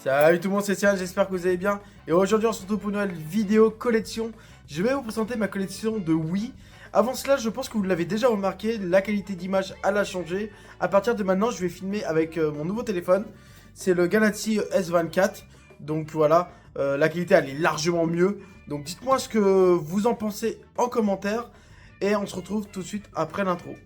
Salut tout le monde, c'est Cian, j'espère que vous allez bien. Et aujourd'hui on se retrouve pour une nouvelle vidéo collection. Je vais vous présenter ma collection de Wii. Avant cela, je pense que vous l'avez déjà remarqué, la qualité d'image elle a changé. À partir de maintenant, je vais filmer avec mon nouveau téléphone. C'est le Galaxy S24. Donc voilà, la qualité elle est largement mieux. Donc dites-moi ce que vous en pensez en commentaire. Et on se retrouve tout de suite après l'intro.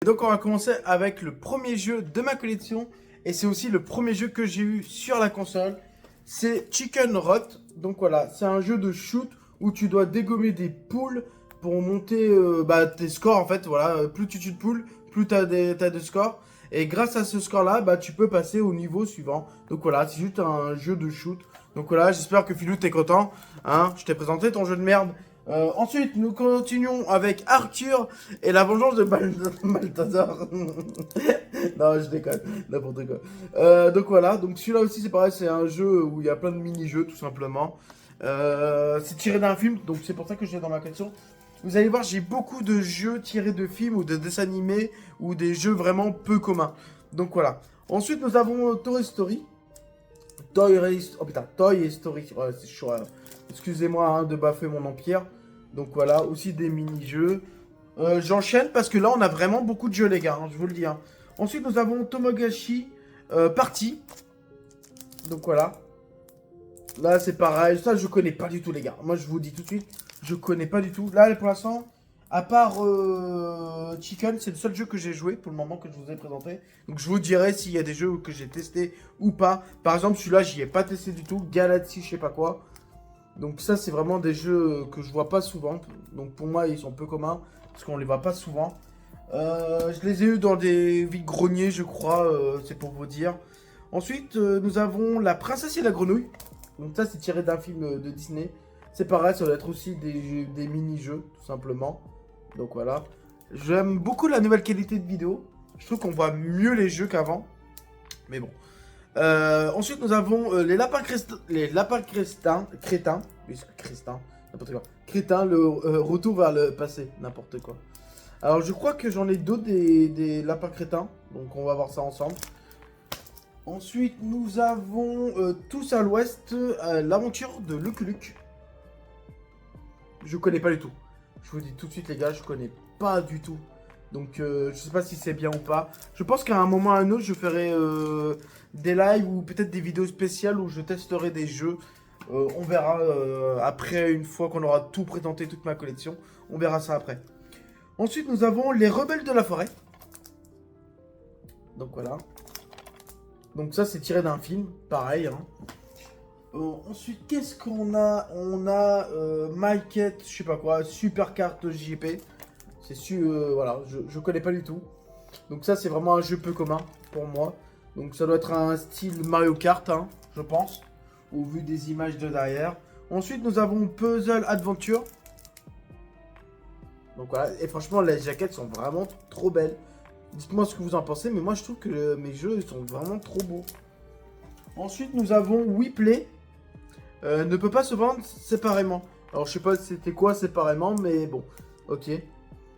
Et donc on va commencer avec le premier jeu de ma collection. Et c'est aussi le premier jeu que j'ai eu sur la console. C'est Chicken Run. Donc voilà, c'est un jeu de shoot où tu dois dégommer des poules pour monter tes scores en fait. Voilà, plus tu tues de poules, plus t'as de scores. Et grâce à ce score là, tu peux passer au niveau suivant. Donc voilà, c'est juste un jeu de shoot. Donc voilà, j'espère que Philou t'es content. Hein, je t'ai présenté ton jeu de merde. Ensuite, nous continuons avec Arthur et la vengeance de Balthazar. Non, je déconne, n'importe quoi. Donc voilà, donc celui-là aussi c'est pareil, c'est un jeu où il y a plein de mini-jeux tout simplement. C'est tiré d'un film, donc c'est pour ça que je l'ai dans ma collection. Vous allez voir, j'ai beaucoup de jeux tirés de films ou de dessins animés ou des jeux vraiment peu communs. Donc voilà. Ensuite, nous avons Toy Story. Toy Story. Ouais, c'est chaud. Excusez-moi hein, de bafouer mon empire. Donc voilà, aussi des mini-jeux. J'enchaîne parce que là, on a vraiment beaucoup de jeux, les gars. Hein, je vous le dis. Hein. Ensuite, nous avons Tomogachi Party. Donc voilà. Là, c'est pareil. Ça, je connais pas du tout, les gars. Moi, je vous dis tout de suite, je connais pas du tout. Là, pour l'instant, à part Chicken, c'est le seul jeu que j'ai joué pour le moment que je vous ai présenté. Donc, je vous dirai s'il y a des jeux que j'ai testés ou pas. Par exemple, celui-là, j'y ai pas testé du tout. Galaxy, je sais pas quoi. Donc, ça, c'est vraiment des jeux que je vois pas souvent. Donc, pour moi, ils sont peu communs parce qu'on les voit pas souvent. Je les ai eu dans des vides-greniers, je crois. C'est pour vous dire. Ensuite, nous avons La Princesse et la Grenouille. Donc ça, c'est tiré d'un film de Disney. C'est pareil, ça doit être aussi des mini-jeux, tout simplement. Donc voilà. J'aime beaucoup la nouvelle qualité de vidéo. Je trouve qu'on voit mieux les jeux qu'avant. Mais bon. Ensuite, nous avons les lapins crétins. Oui, crétins, n'importe quoi. Crétins, le retour vers le passé, n'importe quoi. Alors, je crois que j'en ai d'autres des lapins crétins. Donc, on va voir ça ensemble. Ensuite, nous avons Tous à l'Ouest, l'aventure de Lucky Luke. Je connais pas du tout. Je vous dis tout de suite, les gars, je connais pas du tout. Donc, je sais pas si c'est bien ou pas. Je pense qu'à un moment ou à un autre, je ferai des lives ou peut-être des vidéos spéciales où je testerai des jeux. On verra après, une fois qu'on aura tout présenté, toute ma collection. On verra ça après. Ensuite, nous avons Les Rebelles de la Forêt. Donc, voilà. Donc ça, c'est tiré d'un film, pareil. Hein. Ensuite, qu'est-ce qu'on a? On a Maquette, je sais pas quoi, Super Carte JP. Voilà, je connais pas du tout. Donc ça, c'est vraiment un jeu peu commun pour moi. Donc ça doit être un style Mario Kart, hein, je pense, au vu des images de derrière. Ensuite, nous avons Puzzle Adventure. Donc voilà, et franchement, les jaquettes sont vraiment trop belles. Dites-moi ce que vous en pensez, mais moi je trouve que mes jeux sont vraiment trop beaux. Ensuite, nous avons WePlay. Ne peut pas se vendre séparément. Alors, je sais pas c'était quoi séparément, mais bon, ok.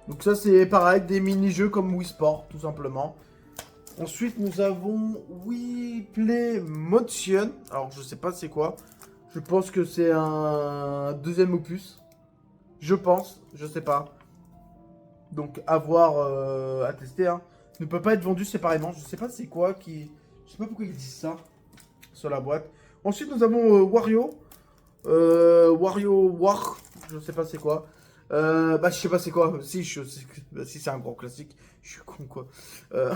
Donc ça, c'est pareil, des mini-jeux comme Wii Sport, tout simplement. Ensuite, nous avons WePlay Motion. Alors, je sais pas c'est quoi. Je pense que c'est un deuxième opus. Je pense, je sais pas. Donc à voir, à tester. Hein. Ne peut pas être vendu séparément. Je sais pas c'est quoi qui. Je sais pas pourquoi ils disent ça sur la boîte. Ensuite nous avons Wario. Wario War. Je sais pas c'est quoi. Je sais pas c'est quoi. Si c'est un gros classique. Je suis con quoi. Je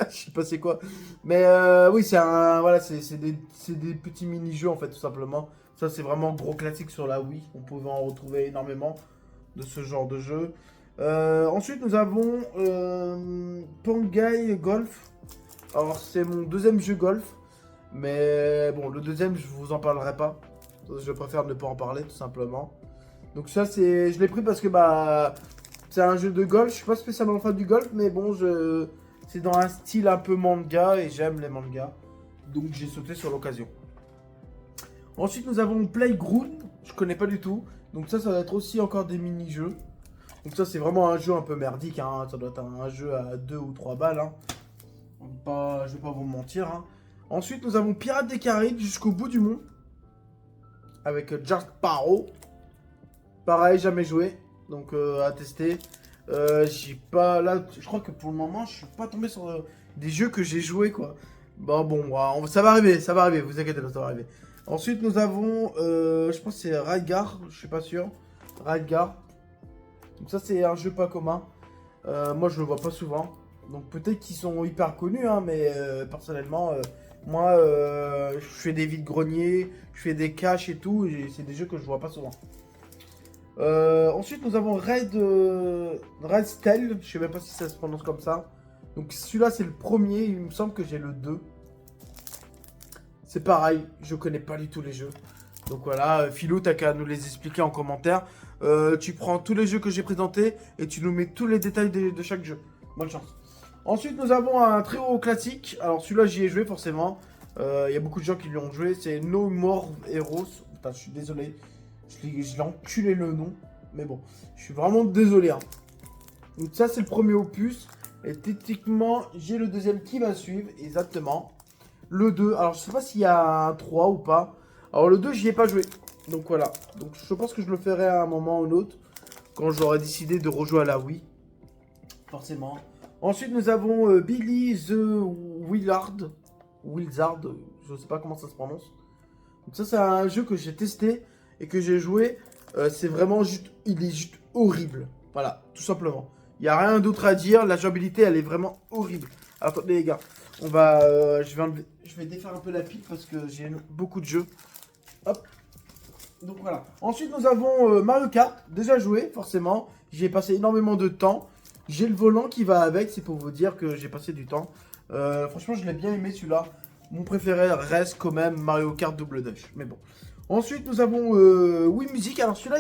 sais pas c'est quoi. Mais oui c'est un. Voilà c'est des petits mini-jeux en fait tout simplement. Ça c'est vraiment gros classique sur la Wii. On pouvait en retrouver énormément de ce genre de jeu. Ensuite, nous avons Pangai Golf. Alors, c'est mon deuxième jeu golf. Mais bon, le deuxième, je vous en parlerai pas. Je préfère ne pas en parler, tout simplement. Donc ça, je l'ai pris parce que C'est un jeu de golf, je suis pas spécialement fan du golf, mais bon, c'est dans un style un peu manga et j'aime les mangas. Donc j'ai sauté sur l'occasion. Ensuite, nous avons Playground, je connais pas du tout. Donc ça va être aussi encore des mini-jeux. Donc ça, c'est vraiment un jeu un peu merdique, hein. Ça doit être un jeu à 2 ou 3 balles, hein. Je vais pas vous mentir, hein. Ensuite, nous avons Pirates des Caraïbes jusqu'au bout du monde. Avec Jack Sparrow. Pareil, jamais joué. Donc à tester. J'ai pas... Là, je crois que pour le moment, je suis pas tombé sur des jeux que j'ai joué, quoi. Bon, ça va arriver, vous inquiétez pas, ça va arriver. Ensuite, nous avons, je pense que c'est Radgar, je suis pas sûr. Radgar. Donc ça, c'est un jeu pas commun. Moi, je le vois pas souvent. Donc peut-être qu'ils sont hyper connus, hein, mais personnellement, moi, je fais des vides-greniers, je fais des caches et tout, et c'est des jeux que je vois pas souvent. Ensuite, nous avons Red Stell, je sais même pas si ça se prononce comme ça. Donc celui-là, c'est le premier, il me semble que j'ai le 2. C'est pareil, je connais pas du tout les jeux. Donc voilà, Philou, t'as qu'à nous les expliquer en commentaire. Tu prends tous les jeux que j'ai présentés et tu nous mets tous les détails de chaque jeu. Bonne chance. Ensuite, nous avons un très haut classique. Alors celui-là, j'y ai joué forcément. Il y a beaucoup de gens qui lui ont joué. C'est No More Heroes. Putain, je suis désolé. Je l'ai enculé le nom. Mais bon, je suis vraiment désolé, hein. Donc ça, c'est le premier opus. Et techniquement, j'ai le deuxième qui va suivre. Exactement. Le 2. Alors, je sais pas s'il y a un 3 ou pas. Alors, le 2, j'y ai pas joué. Donc voilà. Donc je pense que je le ferai à un moment ou un autre. Quand j'aurai décidé de rejouer à la Wii. Forcément. Ensuite, nous avons Billy the Wizard. Wizard. Je sais pas comment ça se prononce. Donc ça, c'est un jeu que j'ai testé et que j'ai joué. C'est vraiment juste... Il est juste horrible. Voilà, tout simplement. Il n'y a rien d'autre à dire. La jouabilité, elle est vraiment horrible. Attendez, les gars. On va... je vais défaire un peu la pile parce que j'ai beaucoup de jeux. Hop. Donc voilà. Ensuite, nous avons Mario Kart. Déjà joué, forcément. J'y ai passé énormément de temps. J'ai le volant qui va avec. C'est pour vous dire que j'ai passé du temps. Franchement, je l'ai bien aimé celui-là. Mon préféré reste quand même Mario Kart Double Dash. Mais bon. Ensuite, nous avons Wii Music. Alors celui-là,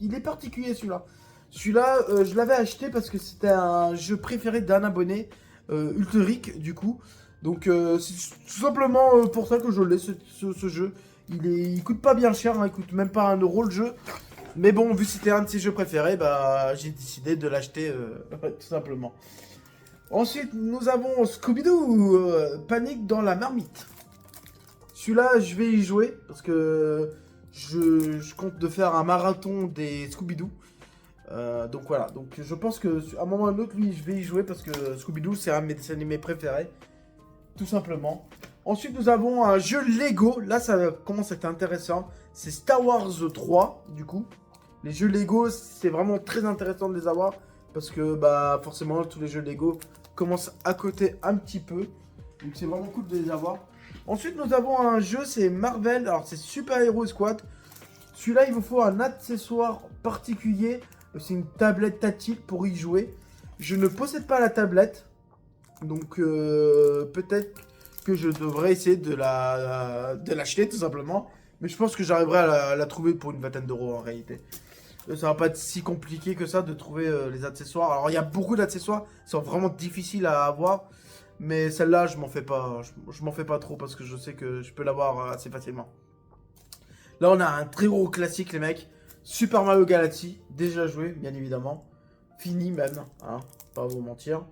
il est particulier celui-là. Celui-là, je l'avais acheté parce que c'était un jeu préféré d'un abonné. Ulteric du coup. Donc c'est tout simplement pour ça que je l'ai ce jeu. Il coûte pas bien cher, hein, il coûte même pas 1 euro le jeu. Mais bon, vu que c'était un de ses jeux préférés, bah j'ai décidé de l'acheter tout simplement. Ensuite, nous avons Scooby-Doo, Panique dans la marmite. Celui-là, je vais y jouer parce que je compte de faire un marathon des Scooby-Doo. Donc voilà, donc je pense que à un moment ou à un autre, lui, je vais y jouer parce que Scooby-Doo, c'est un de mes dessins animés préférés. Tout simplement. Ensuite, nous avons un jeu Lego. Là, ça commence à être intéressant. C'est Star Wars 3, du coup. Les jeux Lego, c'est vraiment très intéressant de les avoir. Parce que, bah, forcément, tous les jeux Lego commencent à coter un petit peu. Donc, c'est vraiment cool de les avoir. Ensuite, nous avons un jeu, c'est Marvel. Alors, c'est Super Hero Squad. Celui-là, il vous faut un accessoire particulier. C'est une tablette tactile pour y jouer. Je ne possède pas la tablette. Donc, peut-être que je devrais essayer de l'acheter, tout simplement. Mais je pense que j'arriverai à la trouver pour une vingtaine d'euros, en réalité. Ça va pas être si compliqué que ça de trouver les accessoires. Alors, il y a beaucoup d'accessoires. Ils sont vraiment difficiles à avoir. Mais celle-là, je m'en fais pas. Je m'en fais pas trop parce que je sais que je peux l'avoir assez facilement. Là, on a un très gros classique, les mecs. Super Mario Galaxy. Déjà joué, bien évidemment. Fini même, hein. Pas vous mentir.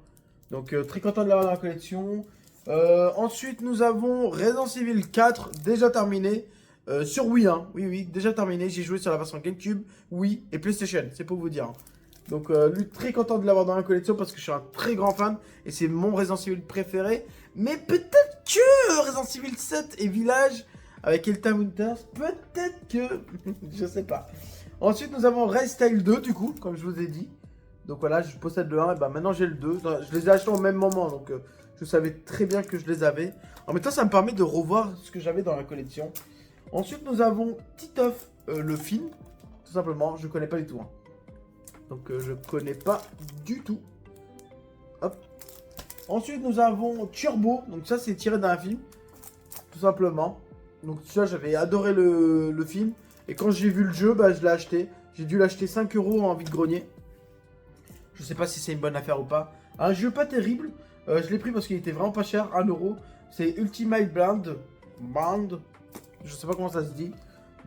Donc, très content de l'avoir dans la collection. Ensuite, nous avons Resident Evil 4, déjà terminé. Sur Wii, hein. Oui, déjà terminé. J'ai joué sur la version GameCube, Wii et PlayStation. C'est pour vous dire. Donc, lui, très content de l'avoir dans la collection parce que je suis un très grand fan. Et c'est mon Resident Evil préféré. Mais peut-être que Resident Evil 7 et Village avec Elta Winters, peut-être que... je sais pas. Ensuite, nous avons Red Style 2, du coup, comme je vous ai dit. Donc voilà, je possède le 1 et bah maintenant j'ai le 2. Je les ai achetés au même moment, donc je savais très bien que je les avais. En même temps, ça me permet de revoir ce que j'avais dans la collection. Ensuite, nous avons Titeuf, le film. Tout simplement, je connais pas du tout. Hein. Donc je connais pas du tout. Hop. Ensuite, nous avons Turbo. Donc ça, c'est tiré d'un film. Tout simplement. Donc ça, j'avais adoré le film. Et quand j'ai vu le jeu, bah, je l'ai acheté. J'ai dû l'acheter 5 € en vide-grenier. Je sais pas si c'est une bonne affaire ou pas. Un jeu pas terrible. Je l'ai pris parce qu'il était vraiment pas cher, 1€. C'est Ultimate Band. Je sais pas comment ça se dit.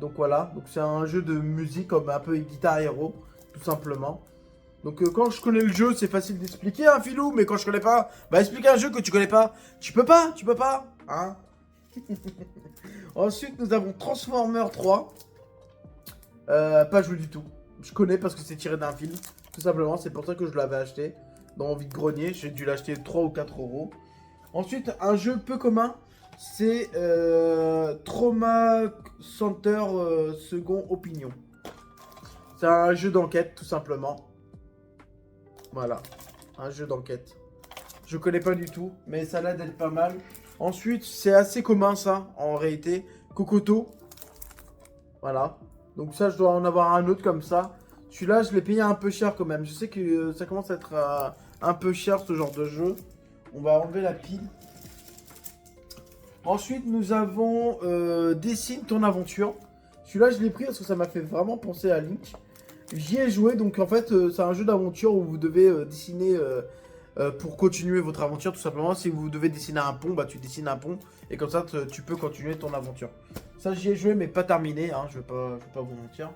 Donc voilà. Donc c'est un jeu de musique comme un peu Guitar Hero, tout simplement. Donc quand je connais le jeu, c'est facile d'expliquer, hein, Filou. Mais quand je connais pas, bah expliquer un jeu que tu connais pas. Tu peux pas, hein. Ensuite, nous avons Transformers 3. Pas joué du tout. Je connais parce que c'est tiré d'un film. Tout simplement, c'est pour ça que je l'avais acheté. Dans vide-grenier, j'ai dû l'acheter 3 ou 4€. Ensuite, un jeu peu commun, c'est Trauma Center Second Opinion. C'est un jeu d'enquête, tout simplement. Voilà, un jeu d'enquête. Je connais pas du tout, mais ça a l'air d'être pas mal. Ensuite, c'est assez commun ça, en réalité. Kokoto. Voilà. Donc ça, je dois en avoir un autre comme ça. Celui-là, je l'ai payé un peu cher quand même. Je sais que ça commence à être un peu cher ce genre de jeu. On va enlever la pile. Ensuite, nous avons Dessine ton aventure. Celui-là, je l'ai pris parce que ça m'a fait vraiment penser à Link. J'y ai joué, donc en fait, c'est un jeu d'aventure où vous devez dessiner pour continuer votre aventure, tout simplement. Si vous devez dessiner un pont, bah tu dessines un pont et comme ça, tu peux continuer ton aventure. Ça, j'y ai joué, mais pas terminé, hein, je vais pas vous mentir.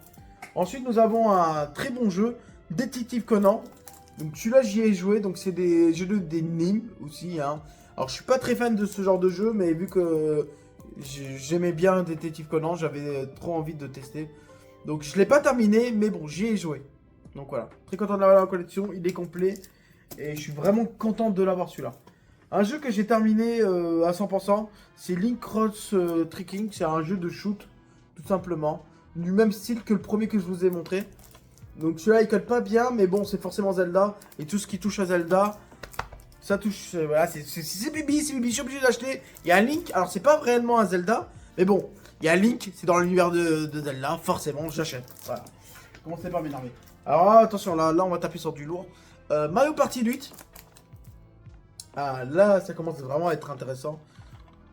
Ensuite, nous avons un très bon jeu, Détective Conan. Donc celui-là, j'y ai joué, donc c'est des jeux d'énigmes aussi, hein. Alors, je suis pas très fan de ce genre de jeu, mais vu que j'aimais bien Détective Conan, j'avais trop envie de tester. Donc, je l'ai pas terminé, mais bon, j'y ai joué. Donc voilà, très content de l'avoir dans la collection, il est complet. Et je suis vraiment content de l'avoir celui-là. Un jeu que j'ai terminé à 100%, c'est Link Cross Trekking. C'est un jeu de shoot, tout simplement. Du même style que le premier que je vous ai montré. Donc celui-là, il colle pas bien, mais bon, c'est forcément Zelda. Et tout ce qui touche à Zelda, ça touche... voilà, c'est Bibi, je suis obligé d'acheter. Il y a un Link, alors c'est pas réellement un Zelda, mais bon, il y a un Link, c'est dans l'univers de Zelda, forcément, j'achète. Voilà. Commencez pas à m'énerver. Alors attention, là, on va taper sur du lourd. Mario Party 8. Ah, là, ça commence vraiment à être intéressant.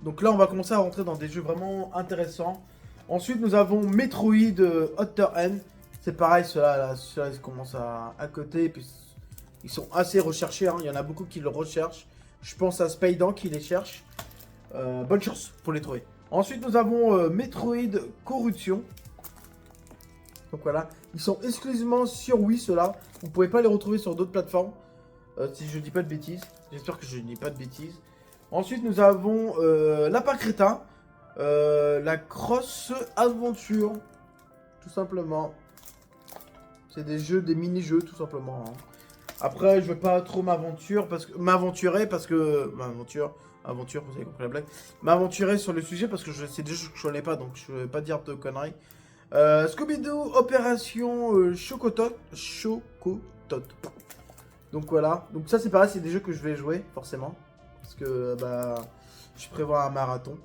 Donc là, on va commencer à rentrer dans des jeux vraiment intéressants. Ensuite, nous avons Metroid Other N. C'est pareil, ceux-là, ils commencent à côté. Et puis, ils sont assez recherchés, hein. Il y en a beaucoup qui le recherchent. Je pense à Spaidan qui les cherche. Bonne chance pour les trouver. Ensuite, nous avons Metroid Corruption. Donc voilà, ils sont exclusivement sur Wii, ceux-là. Vous pouvez pas les retrouver sur d'autres plateformes. Si je dis pas de bêtises. J'espère que je dis pas de bêtises. Ensuite, nous avons Lapin Crétin. La Cross Adventure. Tout simplement. C'est des jeux, des mini-jeux, tout simplement, hein. Après, je veux pas trop m'aventurer parce que... Aventure, vous avez compris la blague. M'aventurer sur le sujet parce que c'est des jeux que je connais pas, donc je vais pas dire de conneries. Scooby-Doo Opération Chocotot. Donc voilà. Donc ça c'est pareil, c'est des jeux que je vais jouer forcément. Parce que bah je prévois un marathon.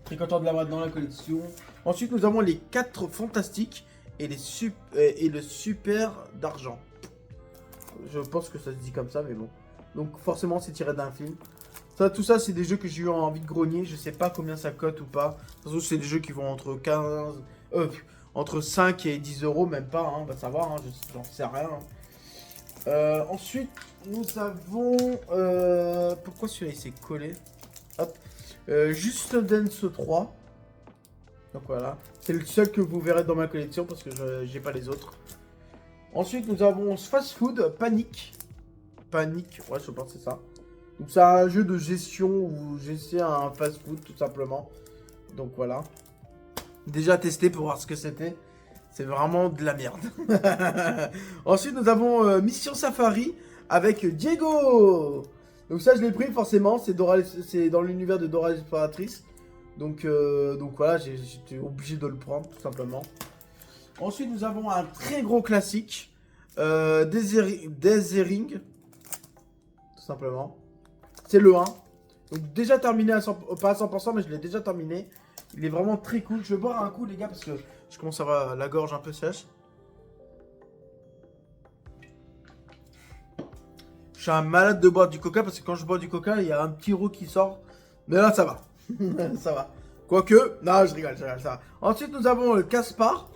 Très content de l'avoir dans la collection. Ensuite nous avons les 4 fantastiques et, et le super d'argent. Je pense que ça se dit comme ça mais bon. Donc forcément c'est tiré d'un film. Ça, tout ça, c'est des jeux que j'ai eu envie de grogner. Je sais pas combien ça cote ou pas. De toute façon, c'est des jeux qui vont entre 5 et 10€, même pas, hein, on va savoir, hein, j'en sais rien. Ensuite, nous avons... pourquoi celui-là, il s'est collé? Hop. Just Dance 3. Donc voilà. C'est le seul que vous verrez dans ma collection parce que j'ai pas les autres. Ensuite, nous avons Fast Food Panic. Panic, ouais, je pense que c'est ça. Donc c'est un jeu de gestion où j'essaie un fast-food tout simplement. Donc voilà. Déjà testé pour voir ce que c'était. C'est vraiment de la merde. Ensuite nous avons Mission Safari avec Diego. Donc ça je l'ai pris forcément. C'est dans l'univers de Dora l'exploratrice. Donc voilà, j'étais obligé de le prendre tout simplement. Ensuite nous avons un très gros classique. Deathering. Tout simplement. C'est le 1. Donc déjà terminé à 100%, pas à 100%, mais je l'ai déjà terminé. Il est vraiment très cool. Je vais boire un coup les gars parce que je commence à avoir la gorge un peu sèche. Je suis un malade de boire du coca parce que quand je bois du coca, il y a un petit roux qui sort. Mais là ça va. Ça va. Quoique, non je rigole, ça va. Ensuite nous avons Caspar.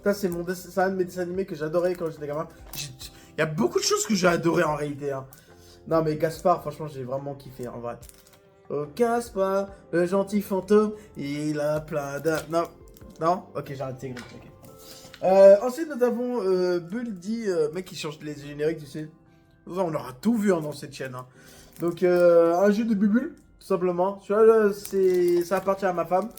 Ça c'est un de mes dessins animés que j'adorais quand j'étais gamin. Il y a beaucoup de choses que j'ai adoré en réalité. Hein. Non, mais Gaspard, franchement, j'ai vraiment kiffé en vrai. Oh, Gaspard, le gentil fantôme, il a plein de. Non, non, ok, j'arrête, c'est grave. Ok. Ensuite, nous avons Buldy, mec qui change les génériques, tu sais. On aura tout vu hein, dans cette chaîne. Hein. Donc, un jeu de bubule, tout simplement. Celui-là, ça appartient à ma femme.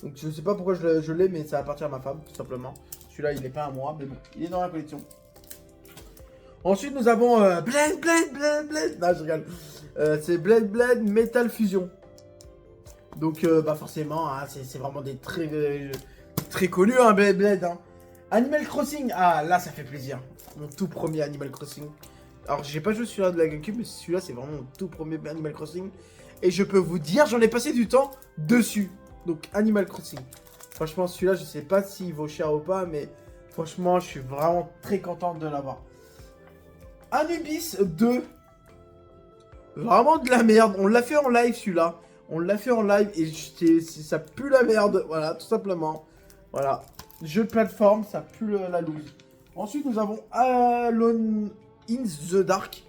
Donc, je sais pas pourquoi je l'ai, mais ça appartient à ma femme, tout simplement. Celui-là, il n'est pas à moi, mais bon, il est dans la collection. Ensuite, nous avons Blade. Non, je rigole. C'est Blade Metal Fusion. Donc, bah forcément, hein, c'est vraiment des très connus, hein, Blade. Hein. Animal Crossing, ah là ça fait plaisir. Mon tout premier Animal Crossing. Alors j'ai pas joué celui-là de la GameCube, mais celui-là c'est vraiment mon tout premier Animal Crossing. Et je peux vous dire, j'en ai passé du temps dessus. Donc Animal Crossing. Franchement celui-là, je sais pas s'il vaut cher ou pas, mais franchement je suis vraiment très content de l'avoir. Anubis 2. Vraiment de la merde. On l'a fait en live celui-là. On l'a fait en live et ça pue la merde. Voilà, tout simplement. Voilà. Jeu de plateforme, ça pue la loose. Ensuite, nous avons Alone in the Dark.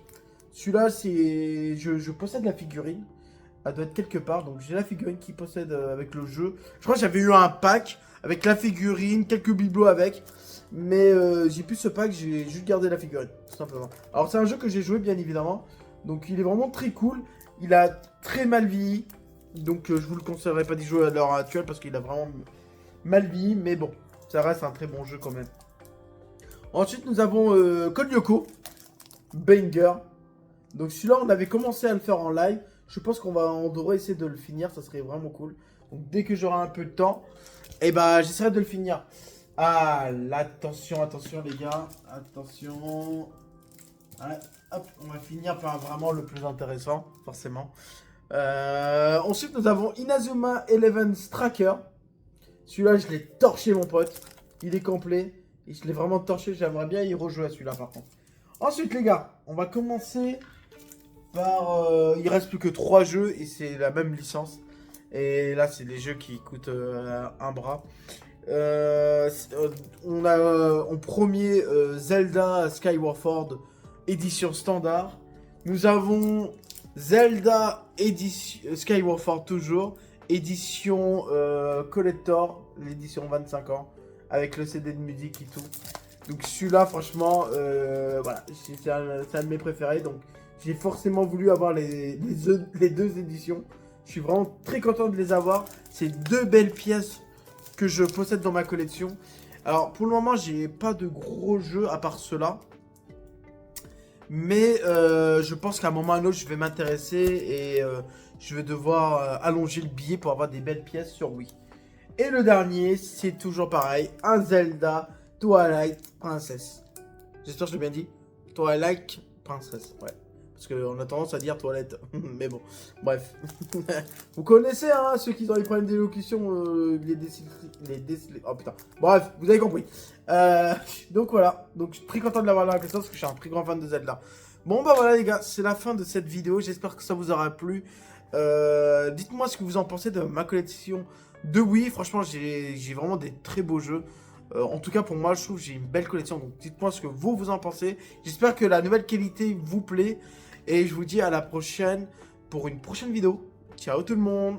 Celui-là, c'est... Je possède la figurine. Elle doit être quelque part. Donc, j'ai la figurine qui possède avec le jeu. Je crois que j'avais eu un pack avec la figurine, quelques bibelots avec. Mais j'ai plus ce pack, j'ai juste gardé la figurine, tout simplement. Alors, c'est un jeu que j'ai joué, bien évidemment. Donc, il est vraiment très cool. Il a très mal vieilli. Donc, je vous le conseillerais pas d'y jouer à l'heure actuelle parce qu'il a vraiment mal vieilli. Mais bon. Ça reste un très bon jeu quand même. Ensuite, nous avons Code Lyoko. Banger. Donc celui-là, on avait commencé à le faire en live. Je pense on devrait essayer de le finir. Ça serait vraiment cool. Donc dès que j'aurai un peu de temps, eh ben, j'essaierai de le finir. Ah, attention les gars. Attention. Ouais, hop, on va finir par vraiment le plus intéressant, forcément. Ensuite, nous avons Inazuma Eleven's Tracker. Celui-là, je l'ai torché, mon pote. Il est complet. Et je l'ai vraiment torché. J'aimerais bien y rejouer à celui-là, par contre. Ensuite, les gars, on va commencer par... il reste plus que 3 jeux et c'est la même licence. Et là, c'est des jeux qui coûtent un bras. On a en premier Zelda Skyward Sword édition standard. Nous avons Zelda Skyward Sword toujours. Édition collector, l'édition 25 ans, avec le CD de musique et tout. Donc celui-là, franchement, voilà, c'est un de mes préférés. Donc j'ai forcément voulu avoir les deux éditions. Je suis vraiment très content de les avoir. C'est 2 belles pièces que je possède dans ma collection. Alors pour le moment, j'ai pas de gros jeux à part ceux-là. Mais je pense qu'à un moment ou à un autre, je vais m'intéresser et je vais devoir allonger le billet pour avoir des belles pièces sur Wii. Et le dernier, c'est toujours pareil, un Zelda Twilight Princess. J'espère que je l'ai bien dit. Twilight Princess, ouais. Parce qu'on a tendance à dire toilette. Mais bon, bref. Vous connaissez, hein, ceux qui ont des problèmes d'élocution, oh putain. Bref, vous avez compris. Donc voilà. Donc je suis très content de l'avoir dans la collection parce que je suis un très grand fan de Zelda. Bon bah voilà les gars, c'est la fin de cette vidéo. J'espère que ça vous aura plu. Dites-moi ce que vous en pensez de ma collection de Wii. Franchement, j'ai vraiment des très beaux jeux. En tout cas, pour moi, je trouve que j'ai une belle collection. Donc dites-moi ce que vous en pensez. J'espère que la nouvelle qualité vous plaît. Et je vous dis à la prochaine pour une prochaine vidéo. Ciao tout le monde!